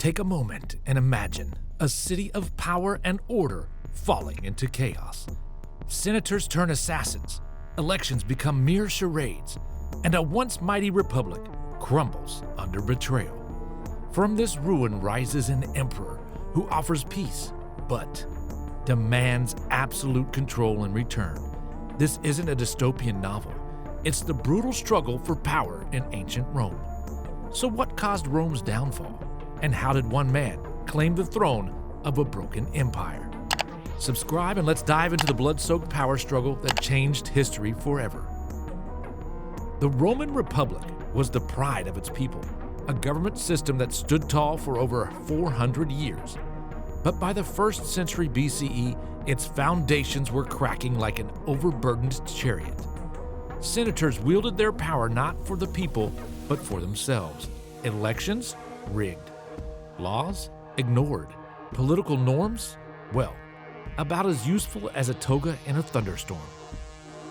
Take a moment and imagine a city of power and order falling into chaos. Senators turn assassins, elections become mere charades, and a once mighty republic crumbles under betrayal. From this ruin rises an emperor who offers peace, but demands absolute control in return. This isn't a dystopian novel. It's the brutal struggle for power in ancient Rome. So what caused Rome's downfall? And how did one man claim the throne of a broken empire? Subscribe and let's dive into the blood-soaked power struggle that changed history forever. The Roman Republic was the pride of its people, a government system that stood tall for over 400 years. But by the 1st century BCE, its foundations were cracking like an overburdened chariot. Senators wielded their power not for the people, but for themselves. Elections rigged. Laws ignored. Political norms, well, about as useful as a toga in a thunderstorm.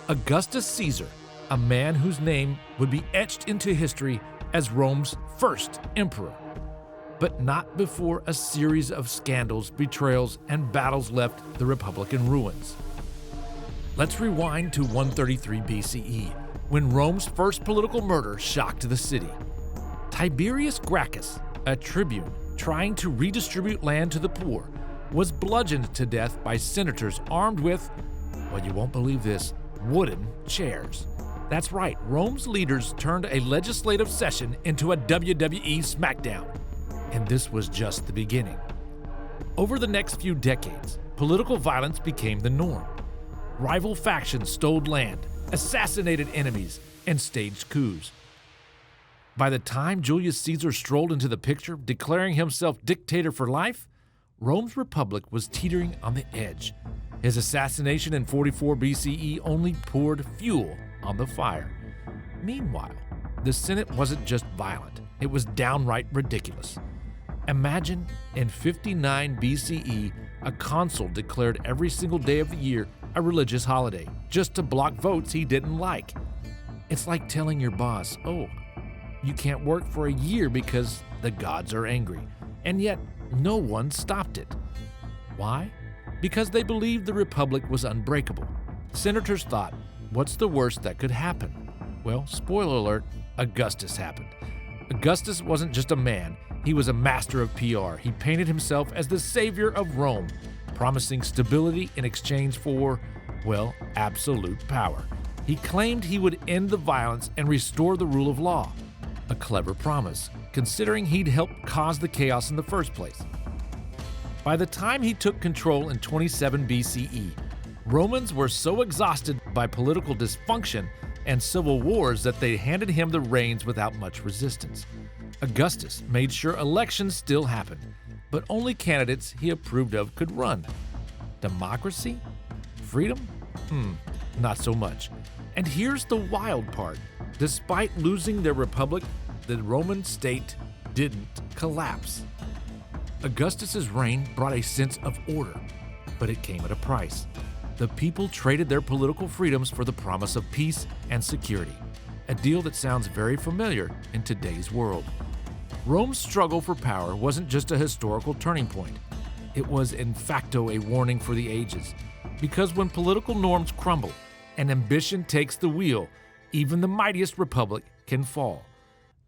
Augustus Caesar, a man whose name would be etched into history as Rome's first emperor, but not before a series of scandals, betrayals, and battles left the republic in ruins. Let's rewind to 133 BCE, when Rome's first political murder shocked the city. Tiberius Gracchus, a tribune trying to redistribute land to the poor, was bludgeoned to death by senators armed with, well, you won't believe this, wooden chairs. That's right, Rome's leaders turned a legislative session into a WWE SmackDown. And this was just the beginning. Over the next few decades, political violence became the norm. Rival factions stole land, assassinated enemies, and staged coups. By the time Julius Caesar strolled into the picture, declaring himself dictator for life, Rome's republic was teetering on the edge. His assassination in 44 BCE only poured fuel on the fire. Meanwhile, the Senate wasn't just violent, it was downright ridiculous. Imagine in 59 BCE, a consul declared every single day of the year a religious holiday, just to block votes he didn't like. It's like telling your boss, oh, you can't work for a year because the gods are angry. And yet, no one stopped it. Why? Because they believed the republic was unbreakable. Senators thought, what's the worst that could happen? Well, spoiler alert, Augustus happened. Augustus wasn't just a man, he was a master of PR. He painted himself as the savior of Rome, promising stability in exchange for, well, absolute power. He claimed he would end the violence and restore the rule of law. A clever promise, considering he'd helped cause the chaos in the first place. By the time he took control in 27 BCE, Romans were so exhausted by political dysfunction and civil wars that they handed him the reins without much resistance. Augustus made sure elections still happened, but only candidates he approved of could run. Democracy? Freedom? Not so much. And here's the wild part. Despite losing their republic, the Roman state didn't collapse. Augustus's reign brought a sense of order, but it came at a price. The people traded their political freedoms for the promise of peace and security, a deal that sounds very familiar in today's world. Rome's struggle for power wasn't just a historical turning point. It was in facto a warning for the ages, because when political norms crumble and ambition takes the wheel, even the mightiest republic can fall.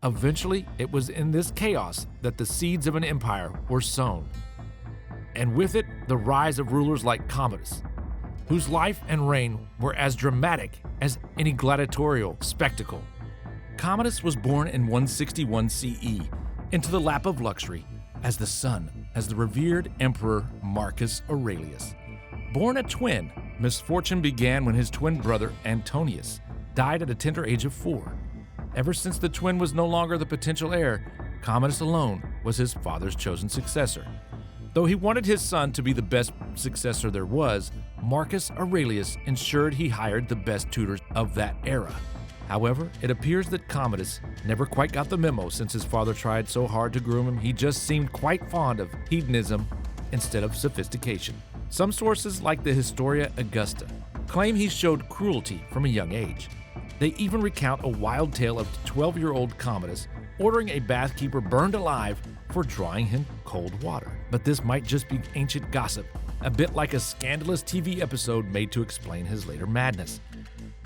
Eventually, it was in this chaos that the seeds of an empire were sown. And with it, the rise of rulers like Commodus, whose life and reign were as dramatic as any gladiatorial spectacle. Commodus was born in 161 CE into the lap of luxury as the son of the revered Emperor Marcus Aurelius. Born a twin, misfortune began when his twin brother Antonius died at a tender age of 4. Ever since the twin was no longer the potential heir, Commodus alone was his father's chosen successor. Though he wanted his son to be the best successor there was, Marcus Aurelius ensured he hired the best tutors of that era. However, it appears that Commodus never quite got the memo since his father tried so hard to groom him. He just seemed quite fond of hedonism instead of sophistication. Some sources, like the Historia Augusta, claim he showed cruelty from a young age. They even recount a wild tale of 12-year-old Commodus ordering a bathkeeper burned alive for drawing him cold water. But this might just be ancient gossip, a bit like a scandalous TV episode made to explain his later madness.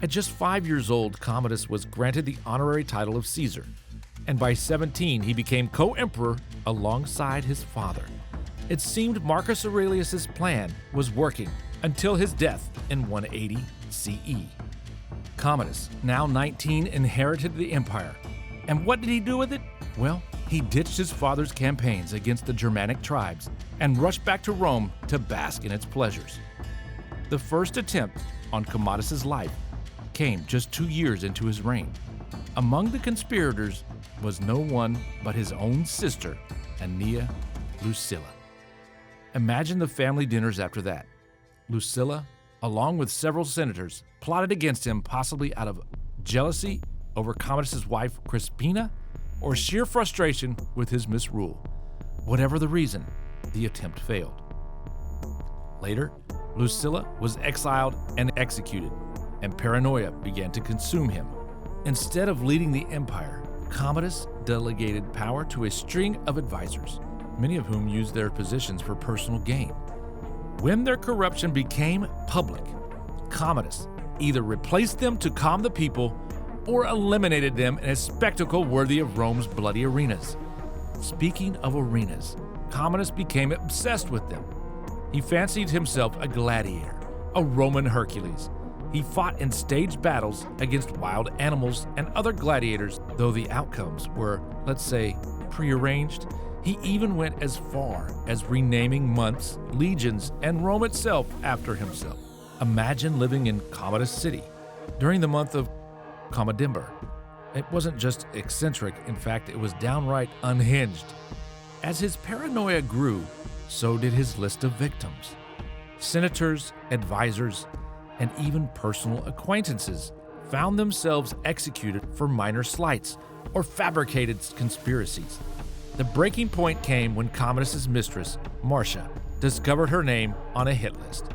At just 5 years old, Commodus was granted the honorary title of Caesar, and by 17 he became co-emperor alongside his father. It seemed Marcus Aurelius' plan was working until his death in 180 CE. Commodus, now 19, inherited the empire. And what did he do with it? Well, he ditched his father's campaigns against the Germanic tribes and rushed back to Rome to bask in its pleasures. The first attempt on Commodus' life came just 2 years into his reign. Among the conspirators was no one but his own sister, Aeneas Lucilla. Imagine the family dinners after that. Lucilla, along with several senators, plotted against him, possibly out of jealousy over Commodus' wife Crispina or sheer frustration with his misrule. Whatever the reason, the attempt failed. Later, Lucilla was exiled and executed, and paranoia began to consume him. Instead of leading the empire, Commodus delegated power to a string of advisors, many of whom used their positions for personal gain. When their corruption became public, Commodus either replaced them to calm the people or eliminated them in a spectacle worthy of Rome's bloody arenas. Speaking of arenas, Commodus became obsessed with them. He fancied himself a gladiator, a Roman Hercules. He fought in staged battles against wild animals and other gladiators, though the outcomes were, let's say, prearranged. He even went as far as renaming months, legions, and Rome itself after himself. Imagine living in Commodus City during the month of Commodember. It wasn't just eccentric, in fact, it was downright unhinged. As his paranoia grew, so did his list of victims. Senators, advisors, and even personal acquaintances found themselves executed for minor slights or fabricated conspiracies. The breaking point came when Commodus' mistress, Marcia, discovered her name on a hit list.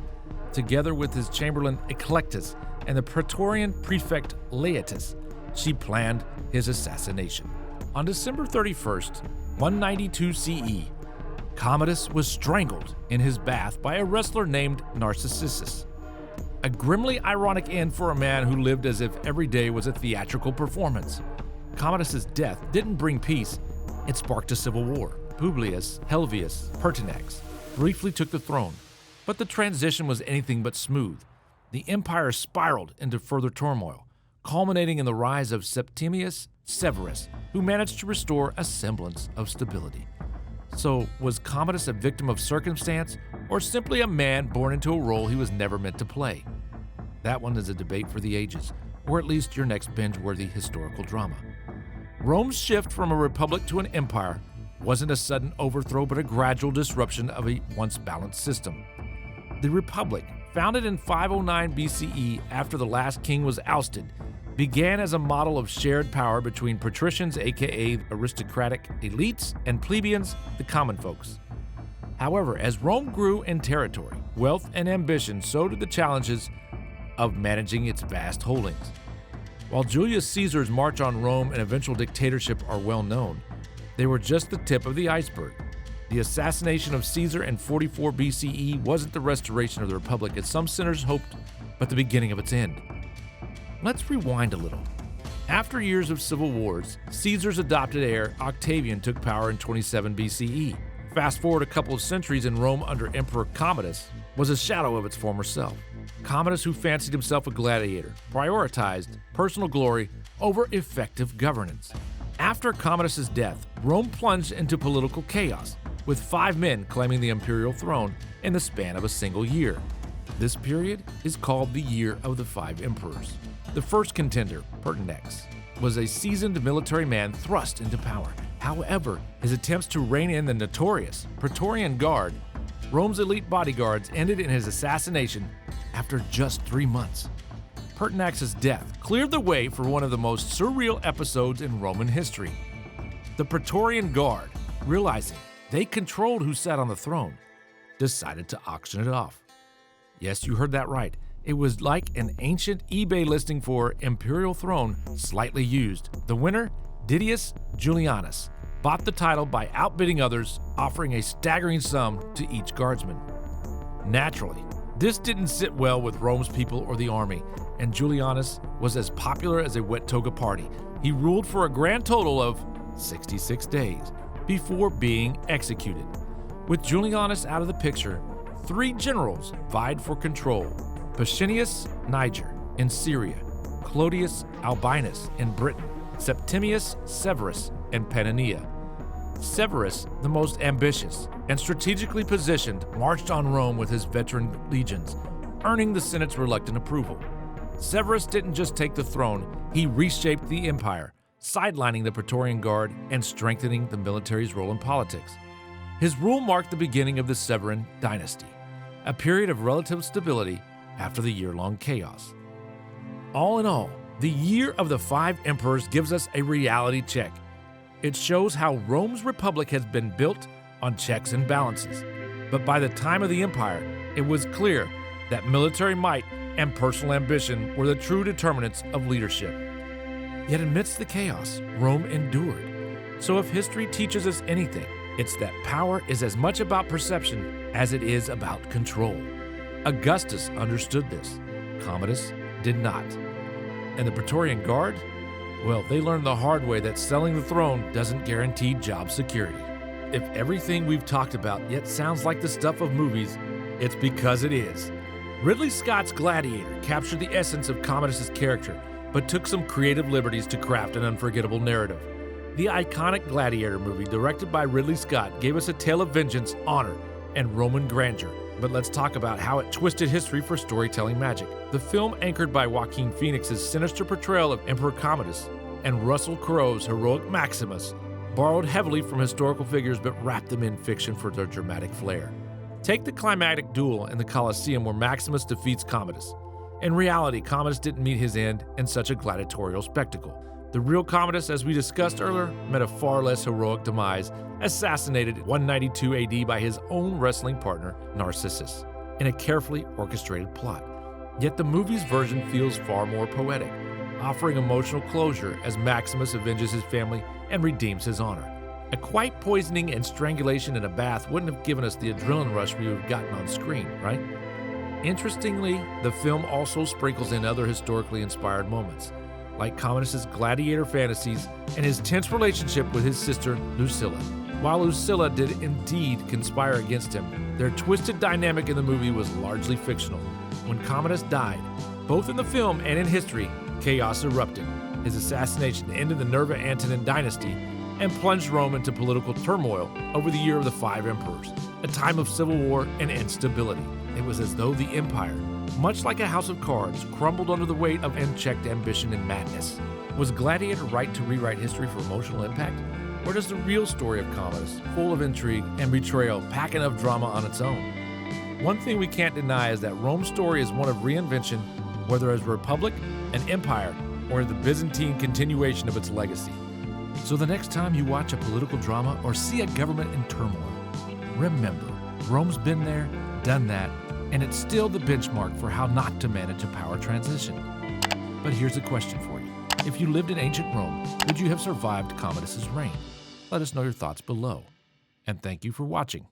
Together with his chamberlain Eclectus and the Praetorian prefect Laetus, she planned his assassination. On December 31st, 192 CE, Commodus was strangled in his bath by a wrestler named Narcissus. A grimly ironic end for a man who lived as if every day was a theatrical performance. Commodus' death didn't bring peace, it sparked a civil war. Publius Helvius Pertinax briefly took the throne, but the transition was anything but smooth. The empire spiraled into further turmoil, culminating in the rise of Septimius Severus, who managed to restore a semblance of stability. So, was Commodus a victim of circumstance, or simply a man born into a role he was never meant to play? That one is a debate for the ages, or at least your next binge-worthy historical drama. Rome's shift from a republic to an empire wasn't a sudden overthrow, but a gradual disruption of a once balanced system. The republic, founded in 509 BCE after the last king was ousted, began as a model of shared power between patricians, aka aristocratic elites, and plebeians, the common folks. However, as Rome grew in territory, wealth, and ambition, so did the challenges of managing its vast holdings. While Julius Caesar's march on Rome and eventual dictatorship are well known, they were just the tip of the iceberg. The assassination of Caesar in 44 BCE wasn't the restoration of the Republic as some sinners hoped, but the beginning of its end. Let's rewind a little. After years of civil wars, Caesar's adopted heir, Octavian, took power in 27 BCE. Fast forward a couple of centuries, and Rome under Emperor Commodus was a shadow of its former self. Commodus, who fancied himself a gladiator, prioritized personal glory over effective governance. After Commodus' death, Rome plunged into political chaos, with 5 men claiming the imperial throne in the span of a single year. This period is called the Year of the 5 Emperors. The first contender, Pertinax, was a seasoned military man thrust into power. However, his attempts to rein in the notorious Praetorian Guard, Rome's elite bodyguards, ended in his assassination after just 3 months. Pertinax's death cleared the way for one of the most surreal episodes in Roman history. The Praetorian Guard, realizing they controlled who sat on the throne, decided to auction it off. Yes, you heard that right. It was like an ancient eBay listing for imperial throne, slightly used. The winner Didius Julianus bought the title by outbidding others, offering a staggering sum to each guardsman. Naturally, this didn't sit well with Rome's people or the army, and Julianus was as popular as a wet toga party. He ruled for a grand total of 66 days before being executed. With Julianus out of the picture, 3 generals vied for control: Pescennius Niger in Syria, Clodius Albinus in Britain, Septimius Severus in Pannonia. Severus, the most ambitious and strategically positioned, marched on Rome with his veteran legions, earning the Senate's reluctant approval. Severus didn't just take the throne, he reshaped the empire, sidelining the Praetorian Guard and strengthening the military's role in politics. His rule marked the beginning of the Severan dynasty, a period of relative stability after the year-long chaos. All in all, the Year of the Five Emperors gives us a reality check. It shows how Rome's republic has been built on checks and balances. But by the time of the empire, it was clear that military might and personal ambition were the true determinants of leadership. Yet amidst the chaos, Rome endured. So if history teaches us anything, it's that power is as much about perception as it is about control. Augustus understood this. Commodus did not. And the Praetorian Guard? Well, they learned the hard way that selling the throne doesn't guarantee job security. If everything we've talked about yet sounds like the stuff of movies, it's because it is. Ridley Scott's Gladiator captured the essence of Commodus' character, but took some creative liberties to craft an unforgettable narrative. The iconic Gladiator movie, directed by Ridley Scott, gave us a tale of vengeance, honor, and Roman grandeur. But let's talk about how it twisted history for storytelling magic. The film, anchored by Joaquin Phoenix's sinister portrayal of Emperor Commodus and Russell Crowe's heroic Maximus, borrowed heavily from historical figures but wrapped them in fiction for their dramatic flair. Take the climactic duel in the Colosseum where Maximus defeats Commodus. In reality, Commodus didn't meet his end in such a gladiatorial spectacle. The real Commodus, as we discussed earlier, met a far less heroic demise, assassinated in 192 AD by his own wrestling partner, Narcissus, in a carefully orchestrated plot. Yet the movie's version feels far more poetic, offering emotional closure as Maximus avenges his family and redeems his honor. A quite poisoning and strangulation in a bath wouldn't have given us the adrenaline rush we would have gotten on screen, right? Interestingly, the film also sprinkles in other historically inspired moments, like Commodus' gladiator fantasies and his tense relationship with his sister Lucilla. While Lucilla did indeed conspire against him, their twisted dynamic in the movie was largely fictional. When Commodus died, both in the film and in history, chaos erupted. His assassination ended the Nerva Antonine dynasty and plunged Rome into political turmoil over the Year of the Five Emperors, a time of civil war and instability. It was as though the empire, much like a house of cards, crumbled under the weight of unchecked ambition and madness. Was Gladiator right to rewrite history for emotional impact? Or does the real story of Commodus, full of intrigue and betrayal, pack enough drama on its own? One thing we can't deny is that Rome's story is one of reinvention, whether as a republic, an empire, or the Byzantine continuation of its legacy. So the next time you watch a political drama or see a government in turmoil, remember, Rome's been there, done that, and it's still the benchmark for how not to manage a power transition. But here's a question for you. If you lived in ancient Rome, would you have survived Commodus' reign? Let us know your thoughts below. And thank you for watching.